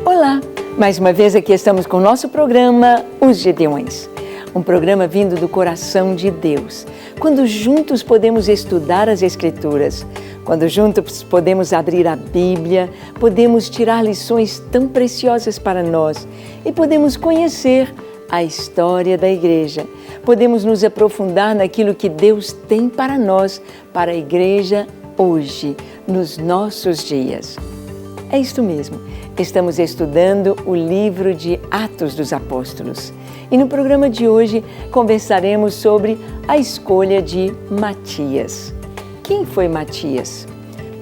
Olá! Mais uma vez aqui estamos com o nosso programa Os Gedeões. Um programa vindo do coração de Deus. Quando juntos podemos estudar as Escrituras, quando juntos podemos abrir a Bíblia, podemos tirar lições tão preciosas para nós e podemos conhecer a história da Igreja. Podemos nos aprofundar naquilo que Deus tem para nós, para a Igreja hoje, nos nossos dias. É isto mesmo. Estamos estudando o livro de Atos dos Apóstolos. E no programa de hoje conversaremos sobre a escolha de Matias. Quem foi Matias?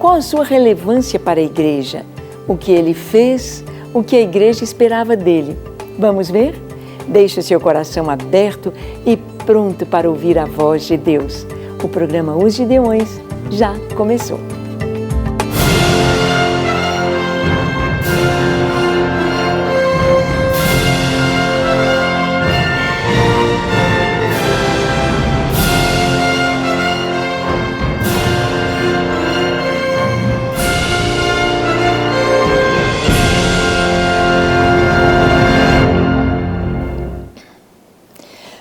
Qual a sua relevância para a igreja? O que ele fez? O que a igreja esperava dele? Vamos ver? Deixe o seu coração aberto e pronto para ouvir a voz de Deus. O programa Os Gedeões já começou.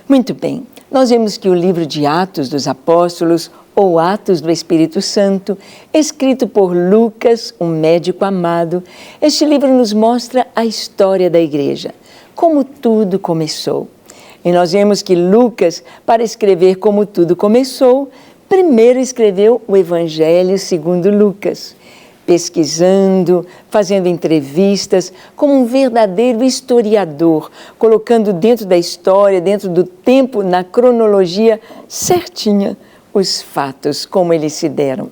Muito bem, nós vemos que o livro de Atos dos Apóstolos, ou Atos do Espírito Santo, escrito por Lucas, um médico amado, este livro nos mostra a história da igreja, como tudo começou. E nós vemos que Lucas, para escrever como tudo começou, primeiro escreveu o Evangelho segundo Lucas, pesquisando, fazendo entrevistas, como um verdadeiro historiador, colocando dentro da história, dentro do tempo, na cronologia certinha, os fatos, como eles se deram.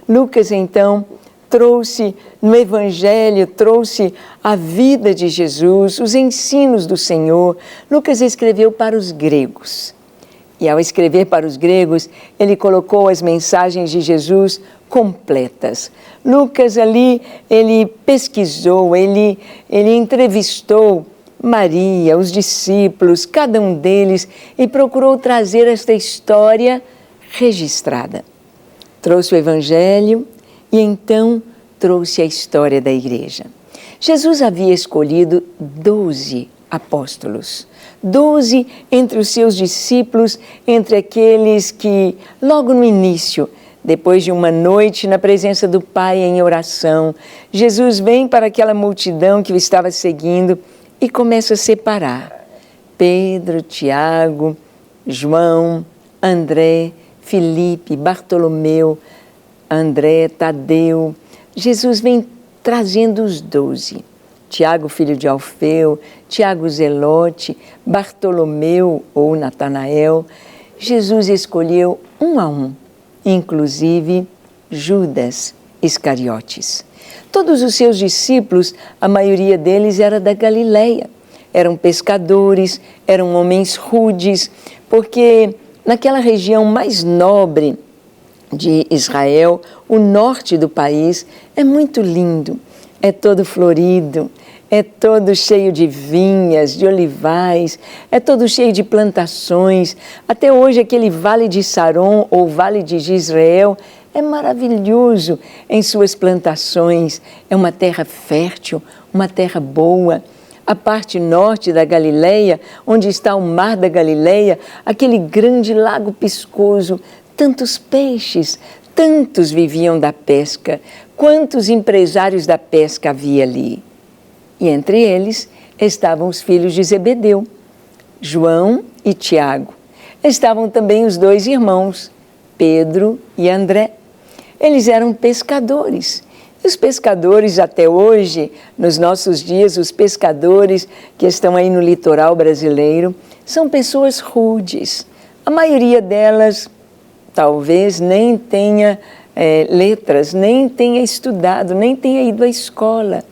Lucas, então, trouxe no Evangelho, trouxe a vida de Jesus, os ensinos do Senhor. Lucas escreveu para os gregos. E ao escrever para os gregos, ele colocou as mensagens de Jesus completas. Lucas ali, ele pesquisou, ele entrevistou Maria, os discípulos, cada um deles, e procurou trazer esta história registrada. Trouxe o Evangelho e então trouxe a história da igreja. Jesus havia escolhido 12 apóstolos. 12 entre os seus discípulos, entre aqueles que, logo no início, depois de uma noite na presença do Pai em oração, Jesus vem para aquela multidão que o estava seguindo e começa a separar Pedro, Tiago, João, André, Filipe, Bartolomeu, André, Tadeu. Jesus vem trazendo os 12. Tiago, filho de Alfeu, Tiago Zelote, Bartolomeu ou Natanael. Jesus escolheu um a um, inclusive Judas Iscariotes. Todos os seus discípulos, a maioria deles era da Galileia. Eram pescadores, eram homens rudes, porque naquela região mais nobre de Israel, o norte do país, é muito lindo, é todo florido, é todo cheio de vinhas, de olivais, é todo cheio de plantações. Até hoje aquele Vale de Saron ou Vale de Jezreel é maravilhoso em suas plantações. É uma terra fértil, uma terra boa. A parte norte da Galileia, onde está o Mar da Galileia, aquele grande lago piscoso, tantos peixes, tantos viviam da pesca. Quantos empresários da pesca havia ali? E entre eles estavam os filhos de Zebedeu, João e Tiago. Estavam também os 2 irmãos, Pedro e André. Eles eram pescadores. E os pescadores até hoje, nos nossos dias, os pescadores que estão aí no litoral brasileiro, são pessoas rudes. A maioria delas talvez nem tenha letras, nem tenha estudado, nem tenha ido à escola.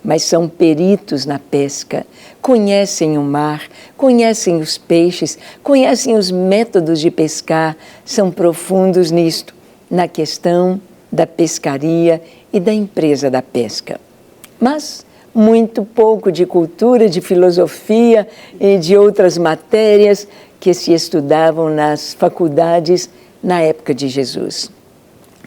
Mas são peritos na pesca, conhecem o mar, conhecem os peixes, conhecem os métodos de pescar, são profundos nisto, na questão da pescaria e da empresa da pesca. Mas muito pouco de cultura, de filosofia e de outras matérias que se estudavam nas faculdades na época de Jesus.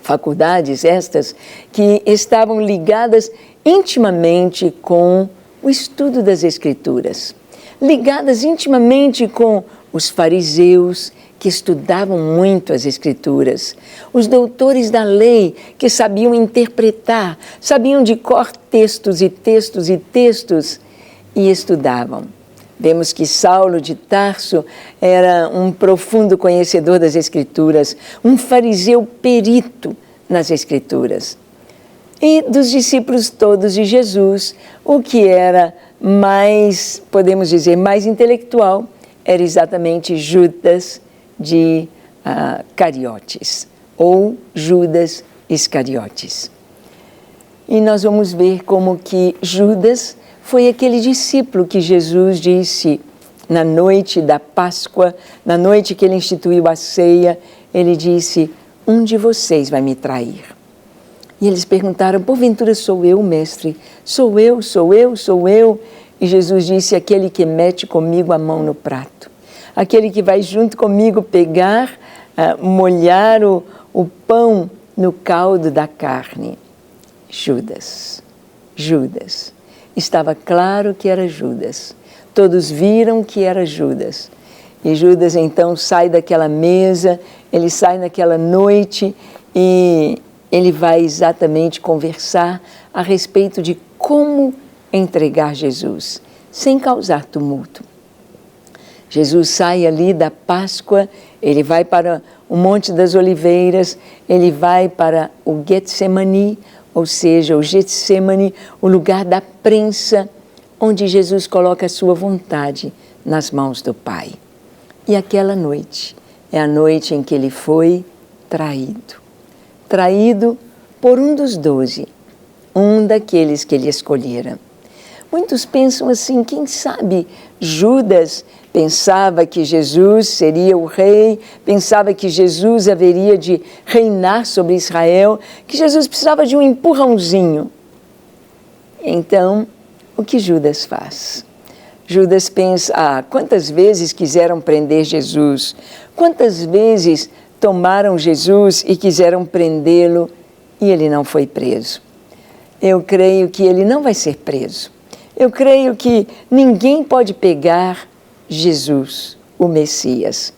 Faculdades estas que estavam ligadas intimamente com o estudo das Escrituras, ligadas intimamente com os fariseus, que estudavam muito as Escrituras, os doutores da lei, que sabiam interpretar, sabiam de cor textos e textos e textos, e estudavam. Vemos que Saulo de Tarso era um profundo conhecedor das Escrituras, um fariseu perito nas Escrituras. E dos discípulos todos de Jesus, o que era mais, podemos dizer, mais intelectual, era exatamente Judas de Cariotes, ou Judas Iscariotes. E nós vamos ver como que Judas foi aquele discípulo que Jesus disse na noite da Páscoa, na noite que ele instituiu a ceia, ele disse: um de vocês vai me trair. E eles perguntaram: porventura sou eu, mestre? Sou eu, sou eu, sou eu? E Jesus disse: aquele que mete comigo a mão no prato, aquele que vai junto comigo pegar, molhar o pão no caldo da carne. Judas, Judas. Estava claro que era Judas. Todos viram que era Judas. E Judas então sai daquela mesa, ele sai naquela noite e ele vai exatamente conversar a respeito de como entregar Jesus, sem causar tumulto. Jesus sai ali da Páscoa, ele vai para o Monte das Oliveiras, ele vai para o Getsemani, ou seja, o Getsemane, o lugar da prensa, onde Jesus coloca a sua vontade nas mãos do Pai. E aquela noite é a noite em que ele foi traído. Traído por um dos 12, um daqueles que ele escolhera. Muitos pensam assim, quem sabe Judas pensava que Jesus seria o rei, pensava que Jesus haveria de reinar sobre Israel, que Jesus precisava de um empurrãozinho. Então, o que Judas faz? Judas pensa, quantas vezes quiseram prender Jesus, quantas vezes tomaram Jesus e quiseram prendê-lo e ele não foi preso. Eu creio que ele não vai ser preso. Eu creio que ninguém pode pegar Jesus, o Messias.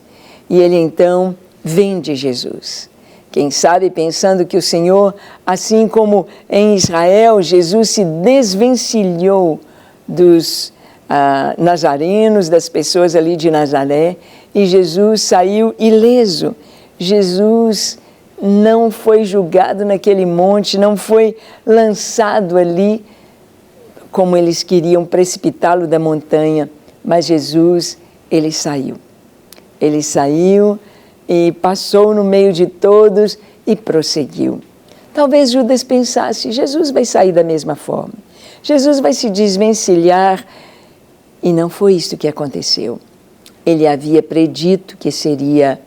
E ele então vende Jesus. Quem sabe pensando que o Senhor, assim como em Israel, Jesus se desvencilhou dos nazarenos, das pessoas ali de Nazaré, e Jesus saiu ileso. Jesus não foi julgado naquele monte, não foi lançado ali como eles queriam precipitá-lo da montanha, mas Jesus, ele saiu. Ele saiu e passou no meio de todos e prosseguiu. Talvez Judas pensasse, Jesus vai sair da mesma forma. Jesus vai se desvencilhar. E não foi isso que aconteceu. Ele havia predito que seria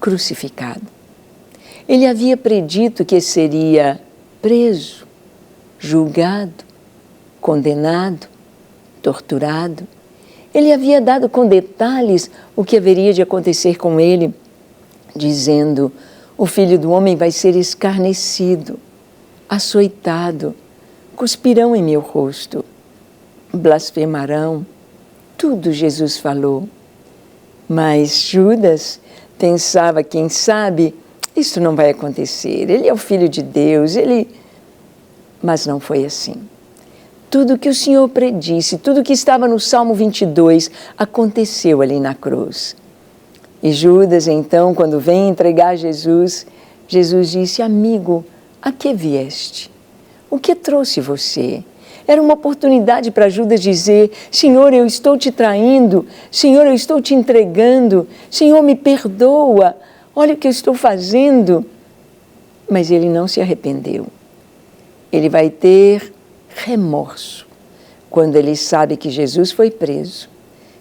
crucificado. Ele havia predito que seria preso, julgado, condenado, torturado. Ele havia dado com detalhes o que haveria de acontecer com ele, dizendo: o Filho do Homem vai ser escarnecido, açoitado, cuspirão em meu rosto, blasfemarão. Tudo Jesus falou. Mas Judas pensava, quem sabe, isso não vai acontecer. Ele é o Filho de Deus, Mas não foi assim. Tudo que o Senhor predisse, tudo que estava no Salmo 22, aconteceu ali na cruz. E Judas, então, quando vem entregar Jesus, Jesus disse: amigo, a que vieste? O que trouxe você? Era uma oportunidade para Judas dizer: Senhor, eu estou te traindo, Senhor, eu estou te entregando, Senhor, me perdoa, olha o que eu estou fazendo. Mas ele não se arrependeu. Ele vai ter remorso quando ele sabe que Jesus foi preso,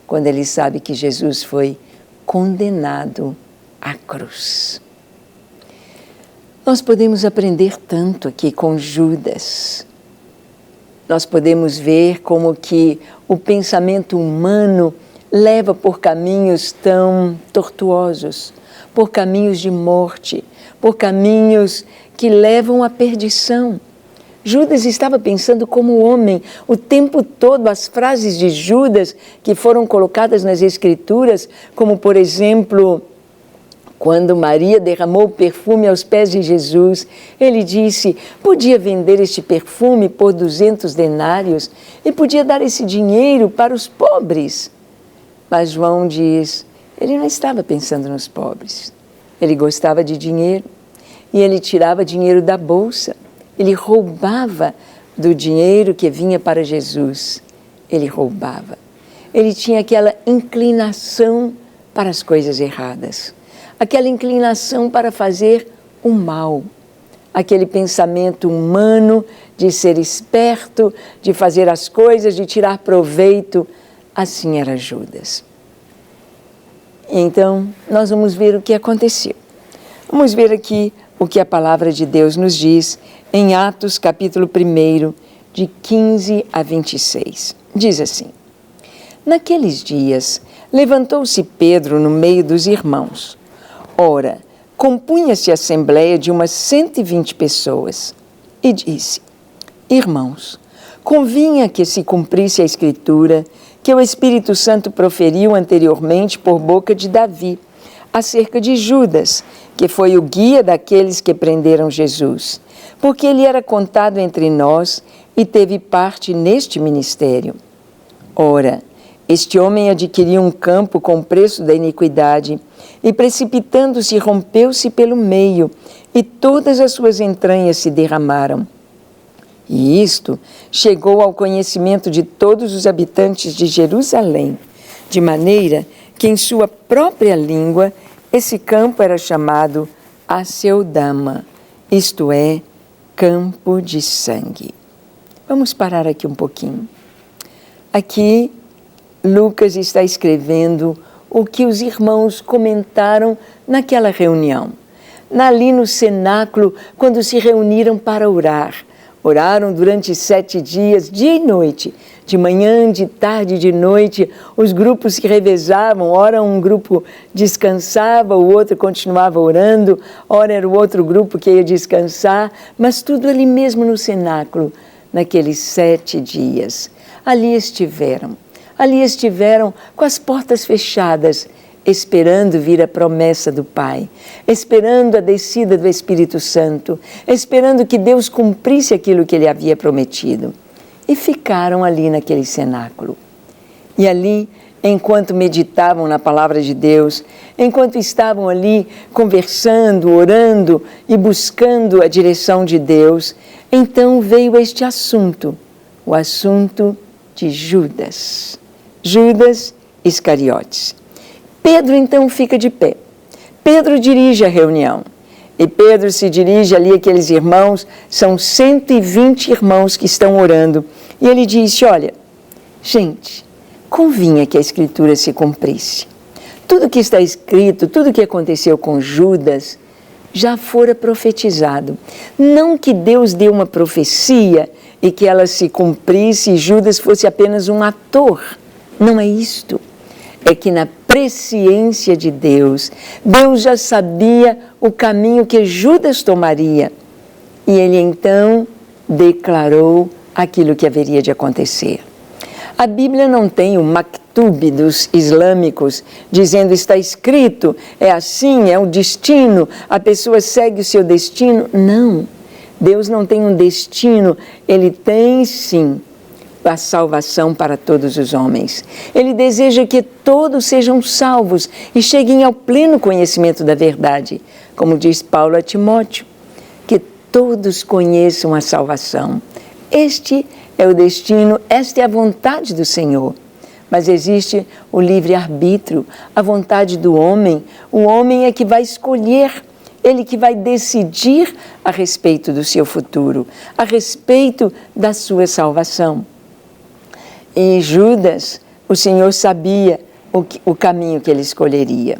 quando ele sabe que Jesus foi condenado à cruz. Nós podemos aprender tanto aqui com Judas. Nós podemos ver como que o pensamento humano leva por caminhos tão tortuosos, por caminhos de morte, por caminhos que levam à perdição. Judas estava pensando como homem. O tempo todo, as frases de Judas que foram colocadas nas Escrituras, como, por exemplo, quando Maria derramou o perfume aos pés de Jesus, ele disse, podia vender este perfume por 200 denários e podia dar esse dinheiro para os pobres. Mas João diz, ele não estava pensando nos pobres. Ele gostava de dinheiro e ele tirava dinheiro da bolsa. Ele roubava do dinheiro que vinha para Jesus. Ele roubava. Ele tinha aquela inclinação para as coisas erradas. Aquela inclinação para fazer o mal. Aquele pensamento humano de ser esperto, de fazer as coisas, de tirar proveito. Assim era Judas. Então, nós vamos ver o que aconteceu. Vamos ver aqui o que a palavra de Deus nos diz em Atos capítulo 1, de 15 a 26. Diz assim, naqueles dias, levantou-se Pedro no meio dos irmãos. Ora, compunha-se a assembleia de umas 120 pessoas e disse, irmãos, convinha que se cumprisse a Escritura que o Espírito Santo proferiu anteriormente por boca de Davi, acerca de Judas, que foi o guia daqueles que prenderam Jesus, porque ele era contado entre nós e teve parte neste ministério. Ora, este homem adquiriu um campo com o preço da iniquidade e, precipitando-se, rompeu-se pelo meio e todas as suas entranhas se derramaram. E isto chegou ao conhecimento de todos os habitantes de Jerusalém, de maneira que em sua própria língua esse campo era chamado Aceldama, isto é, campo de sangue. Vamos parar aqui um pouquinho. Aqui, Lucas está escrevendo o que os irmãos comentaram naquela reunião. Ali no cenáculo, quando se reuniram para orar. Oraram durante 7 dias, dia e noite. De manhã, de tarde, de noite, os grupos se revezavam. Ora um grupo descansava, o outro continuava orando. Ora era o outro grupo que ia descansar. Mas tudo ali mesmo no cenáculo, naqueles 7 dias. Ali estiveram com as portas fechadas, esperando vir a promessa do Pai, esperando a descida do Espírito Santo, esperando que Deus cumprisse aquilo que Ele havia prometido. E ficaram ali naquele cenáculo. E ali, enquanto meditavam na palavra de Deus, enquanto estavam ali conversando, orando e buscando a direção de Deus, então veio este assunto, o assunto de Judas. Judas Iscariotes. Pedro então fica de pé. Pedro dirige a reunião. E Pedro se dirige ali àqueles irmãos, são 120 irmãos que estão orando. E ele disse, olha, gente, convinha que a Escritura se cumprisse. Tudo que está escrito, tudo que aconteceu com Judas, já fora profetizado. Não que Deus deu uma profecia e que ela se cumprisse e Judas fosse apenas um ator. Não é isto. É que na presciência de Deus, Deus já sabia o caminho que Judas tomaria. E ele então declarou aquilo que haveria de acontecer. A Bíblia não tem o maktub dos islâmicos, dizendo está escrito, é assim, é o destino, a pessoa segue o seu destino. Não, Deus não tem um destino, Ele tem sim a salvação para todos os homens. Ele deseja que todos sejam salvos e cheguem ao pleno conhecimento da verdade, como diz Paulo a Timóteo, que todos conheçam a salvação. Este é o destino, esta é a vontade do Senhor. Mas existe o livre-arbítrio, a vontade do homem. O homem é que vai escolher, ele que vai decidir a respeito do seu futuro, a respeito da sua salvação. E Judas, o Senhor sabia o caminho que ele escolheria.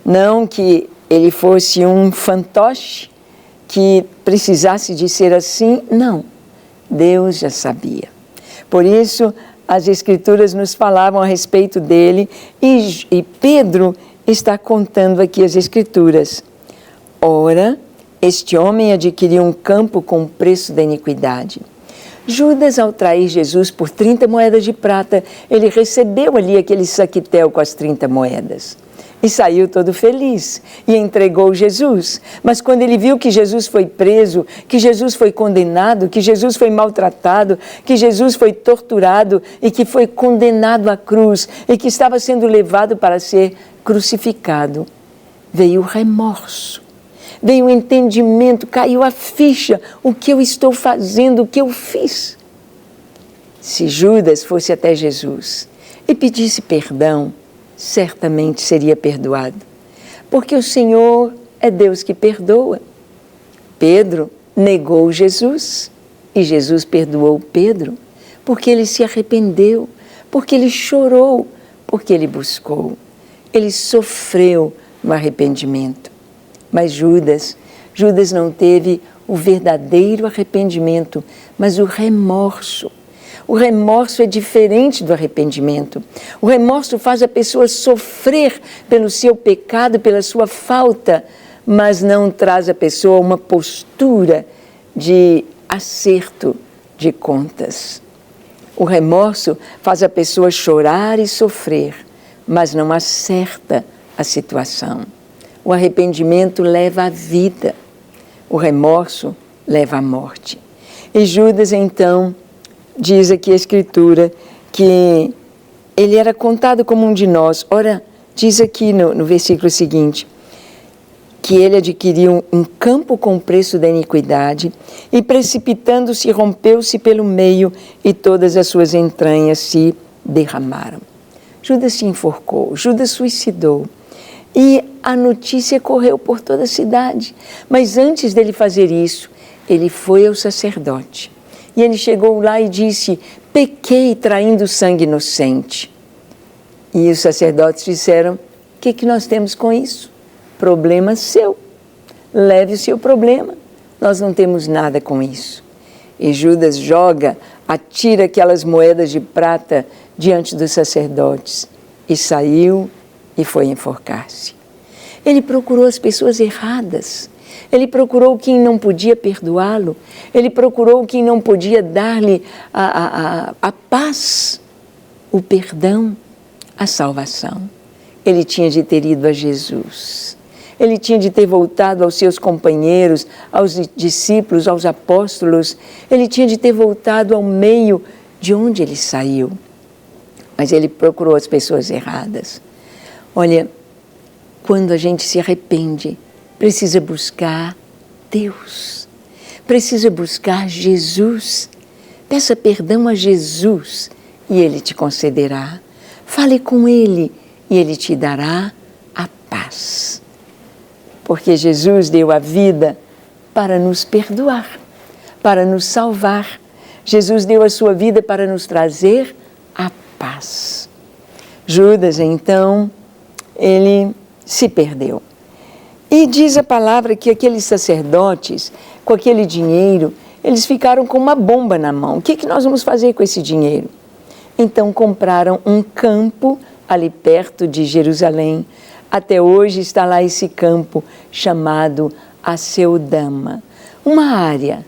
Não que ele fosse um fantoche que precisasse de ser assim, não. Deus já sabia. Por isso, as Escrituras nos falavam a respeito dele e Pedro está contando aqui as Escrituras. Ora, Este homem adquiriu um campo com o preço da iniquidade. Judas, ao trair Jesus por 30 moedas de prata, ele recebeu ali aquele saquitel com as 30 moedas. E saiu todo feliz e entregou Jesus. Mas quando ele viu que Jesus foi preso, que Jesus foi condenado, que Jesus foi maltratado, que Jesus foi torturado e que foi condenado à cruz e que estava sendo levado para ser crucificado, veio o remorso, veio o entendimento, caiu a ficha, o que eu estou fazendo, o que eu fiz. Se Judas fosse até Jesus e pedisse perdão, certamente seria perdoado, porque o Senhor é Deus que perdoa. Pedro negou Jesus e Jesus perdoou Pedro, porque ele se arrependeu, porque ele chorou, porque ele buscou, ele sofreu no arrependimento. Mas Judas não teve o verdadeiro arrependimento, mas o remorso. O remorso é diferente do arrependimento. O remorso faz a pessoa sofrer pelo seu pecado, pela sua falta, mas não traz à pessoa uma postura de acerto de contas. O remorso faz a pessoa chorar e sofrer, mas não acerta a situação. O arrependimento leva à vida, o remorso leva à morte. E Judas, então, diz aqui a Escritura que ele era contado como um de nós. Ora, diz aqui no versículo seguinte, que ele adquiriu um campo com o preço da iniquidade e precipitando-se, rompeu-se pelo meio e todas as suas entranhas se derramaram. Judas se enforcou, Judas suicidou e a notícia correu por toda a cidade. Mas antes dele fazer isso, ele foi ao sacerdote. E ele chegou lá e disse, pequei traindo sangue inocente. E os sacerdotes disseram, o que nós temos com isso? Problema seu. Leve o seu problema. Nós não temos nada com isso. E Judas atira aquelas moedas de prata diante dos sacerdotes. E saiu e foi enforcar-se. Ele procurou as pessoas erradas. Ele procurou quem não podia perdoá-lo. Ele procurou quem não podia dar-lhe a paz, o perdão, a salvação. Ele tinha de ter ido a Jesus. Ele tinha de ter voltado aos seus companheiros, aos discípulos, aos apóstolos. Ele tinha de ter voltado ao meio de onde ele saiu. Mas ele procurou as pessoas erradas. Olha, quando a gente se arrepende, precisa buscar Deus, precisa buscar Jesus. Peça perdão a Jesus e Ele te concederá. Fale com Ele e Ele te dará a paz. Porque Jesus deu a vida para nos perdoar, para nos salvar. Jesus deu a sua vida para nos trazer a paz. Judas, então, ele se perdeu. E diz a palavra que aqueles sacerdotes, com aquele dinheiro, eles ficaram com uma bomba na mão. O que nós vamos fazer com esse dinheiro? Então compraram um campo ali perto de Jerusalém. Até hoje está lá esse campo chamado Aceldama, uma área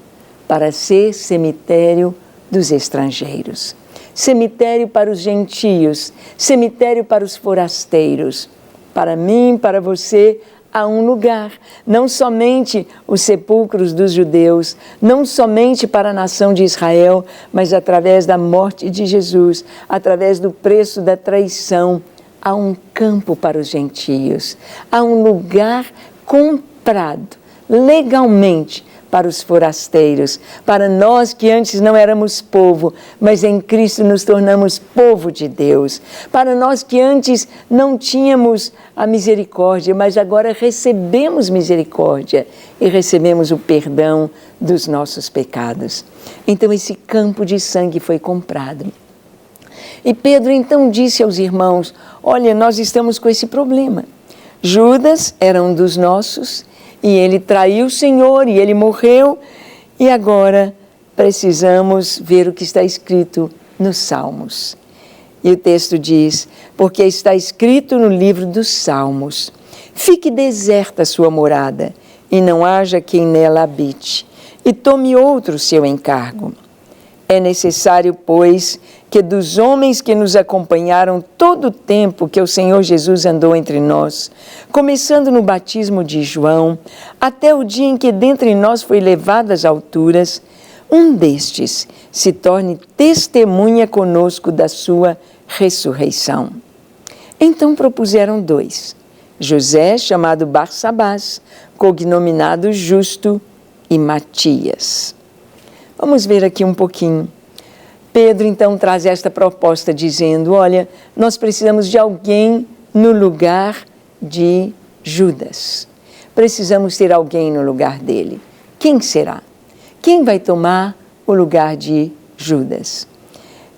para ser cemitério dos estrangeiros, cemitério para os gentios, cemitério para os forasteiros. Para mim, para você, há um lugar, não somente os sepulcros dos judeus, não somente para a nação de Israel, mas através da morte de Jesus, através do preço da traição, há um campo para os gentios, há um lugar comprado legalmente para os forasteiros, para nós que antes não éramos povo, mas em Cristo nos tornamos povo de Deus, para nós que antes não tínhamos a misericórdia, mas agora recebemos misericórdia e recebemos o perdão dos nossos pecados. Então esse campo de sangue foi comprado. E Pedro então disse aos irmãos, olha, nós estamos com esse problema. Judas era um dos nossos, e ele traiu o Senhor, e ele morreu, e agora precisamos ver o que está escrito nos Salmos. E o texto diz, porque está escrito no livro dos Salmos, fique deserta a sua morada, e não haja quem nela habite, e tome outro seu encargo. É necessário, pois, que dos homens que nos acompanharam todo o tempo que o Senhor Jesus andou entre nós, começando no batismo de João, até o dia em que dentre nós foi levado às alturas, um destes se torne testemunha conosco da sua ressurreição. Então propuseram 2, José, chamado Barsabás, cognominado Justo, e Matias. Vamos ver aqui um pouquinho. Pedro então traz esta proposta dizendo, olha, nós precisamos de alguém no lugar de Judas. Precisamos ter alguém no lugar dele. Quem será? Quem vai tomar o lugar de Judas?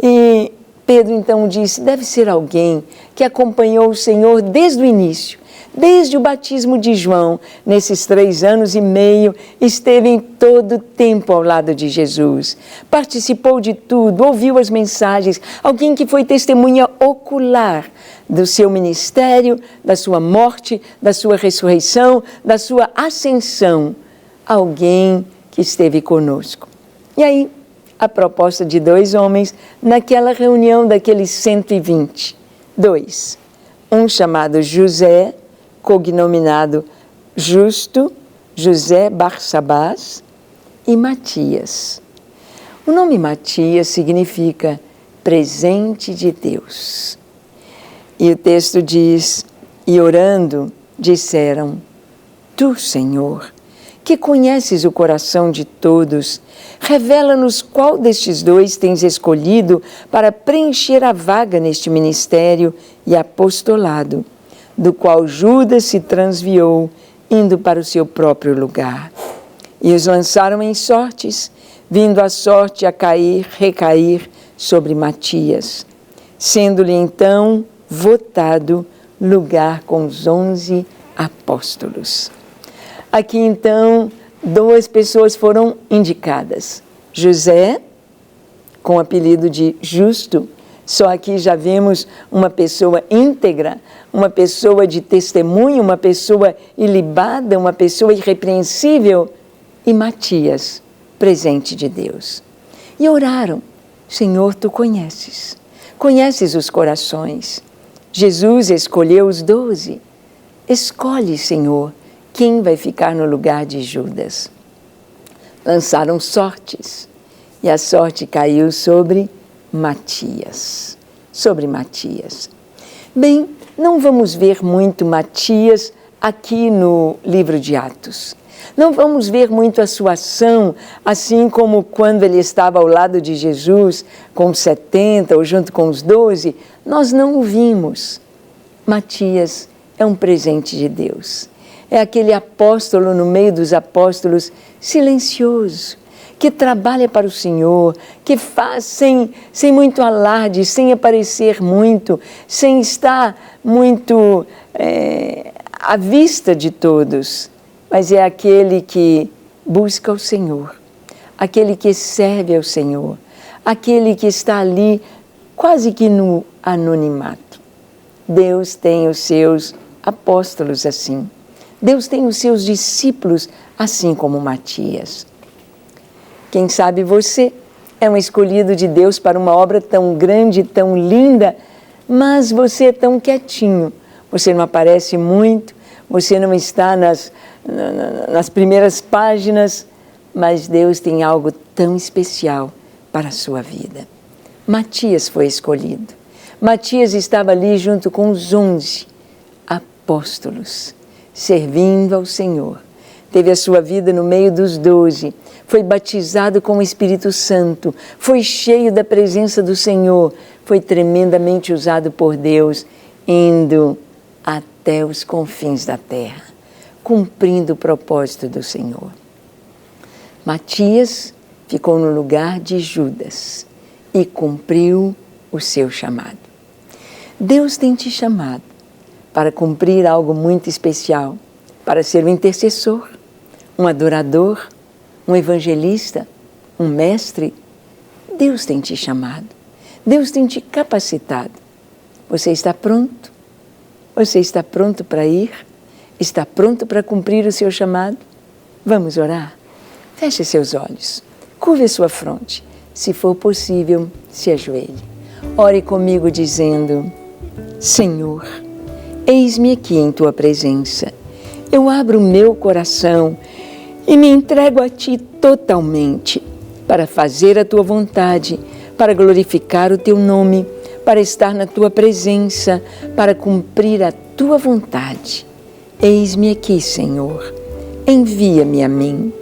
E Pedro então disse, deve ser alguém que acompanhou o Senhor desde o início, desde o batismo de João, nesses 3 anos e meio, esteve em todo o tempo ao lado de Jesus. Participou de tudo, ouviu as mensagens, alguém que foi testemunha ocular do seu ministério, da sua morte, da sua ressurreição, da sua ascensão. Alguém que esteve conosco. E aí, a proposta de 2 homens naquela reunião daqueles 120. 2. Um chamado José, cognominado Justo, José Barsabás, e Matias. O nome Matias significa presente de Deus. E o texto diz, e orando, disseram, Tu, Senhor, que conheces o coração de todos, revela-nos qual destes 2 tens escolhido para preencher a vaga neste ministério e apostolado, do qual Judas se transviou, indo para o seu próprio lugar. E os lançaram em sortes, vindo a sorte a recair sobre Matias, sendo-lhe então votado lugar com os 11 apóstolos. Aqui então 2 pessoas foram indicadas. José, com o apelido de Justo, só aqui já vemos uma pessoa íntegra, uma pessoa de testemunho, uma pessoa ilibada, uma pessoa irrepreensível, e Matias, presente de Deus. E oraram, Senhor, Tu conheces os corações. Jesus escolheu os 12. Escolhe, Senhor, quem vai ficar no lugar de Judas. Lançaram sortes, e a sorte caiu sobre Matias. Bem, não vamos ver muito Matias aqui no livro de Atos. Não vamos ver muito a sua ação, assim como quando ele estava ao lado de Jesus, com os 70 ou junto com os 12, nós não o vimos. Matias é um presente de Deus. É aquele apóstolo no meio dos apóstolos, silencioso, que trabalha para o Senhor, que faz sem muito alarde, sem aparecer muito, sem estar muito à vista de todos, mas é aquele que busca o Senhor, aquele que serve ao Senhor, aquele que está ali quase que no anonimato. Deus tem os seus apóstolos assim. Deus tem os seus discípulos assim como Matias. Quem sabe você é um escolhido de Deus para uma obra tão grande, tão linda, mas você é tão quietinho, você não aparece muito, você não está nas primeiras páginas, mas Deus tem algo tão especial para a sua vida. Matias foi escolhido. Matias estava ali junto com os 11 apóstolos, servindo ao Senhor. Teve a sua vida no meio dos 12, foi batizado com o Espírito Santo, foi cheio da presença do Senhor, foi tremendamente usado por Deus, indo até os confins da terra, cumprindo o propósito do Senhor. Matias ficou no lugar de Judas e cumpriu o seu chamado. Deus tem te chamado para cumprir algo muito especial, para ser um intercessor, um adorador, um evangelista, um mestre. Deus tem te chamado, Deus tem te capacitado. Você está pronto? Você está pronto para ir? Está pronto para cumprir o seu chamado? Vamos orar? Feche seus olhos, curve a sua fronte. Se for possível, se ajoelhe. Ore comigo dizendo: Senhor, eis-me aqui em Tua presença. Eu abro o meu coração e me entrego a Ti totalmente para fazer a Tua vontade, para glorificar o Teu nome, para estar na Tua presença, para cumprir a Tua vontade. Eis-me aqui, Senhor. Envia-me a mim.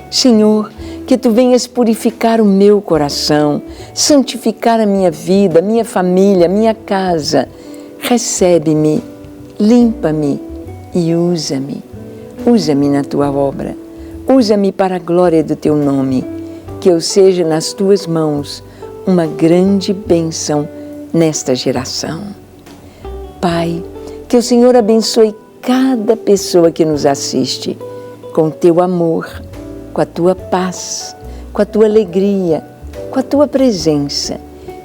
Senhor, que Tu venhas purificar o meu coração, santificar a minha vida, minha família, minha casa. Recebe-me, limpa-me e usa-me. Usa-me na Tua obra. Usa-me para a glória do Teu nome. Que eu seja nas Tuas mãos uma grande bênção nesta geração. Pai, que o Senhor abençoe cada pessoa que nos assiste com Teu amor, com a Tua paz, com a Tua alegria, com a Tua presença.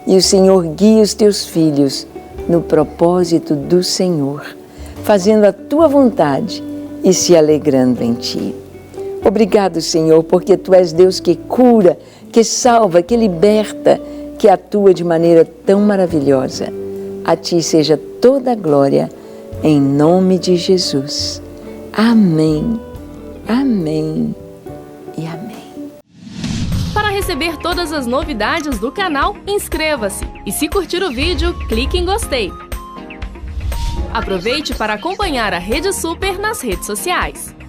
E o Senhor guie os Teus filhos no propósito do Senhor, fazendo a Tua vontade e se alegrando em Ti. Obrigado, Senhor, porque Tu és Deus que cura, que salva, que liberta, que atua de maneira tão maravilhosa. A Ti seja toda a glória, em nome de Jesus. Amém, amém e amém. Para receber todas as novidades do canal, inscreva-se e, se curtir o vídeo, clique em gostei. Aproveite para acompanhar a Rede Super nas redes sociais.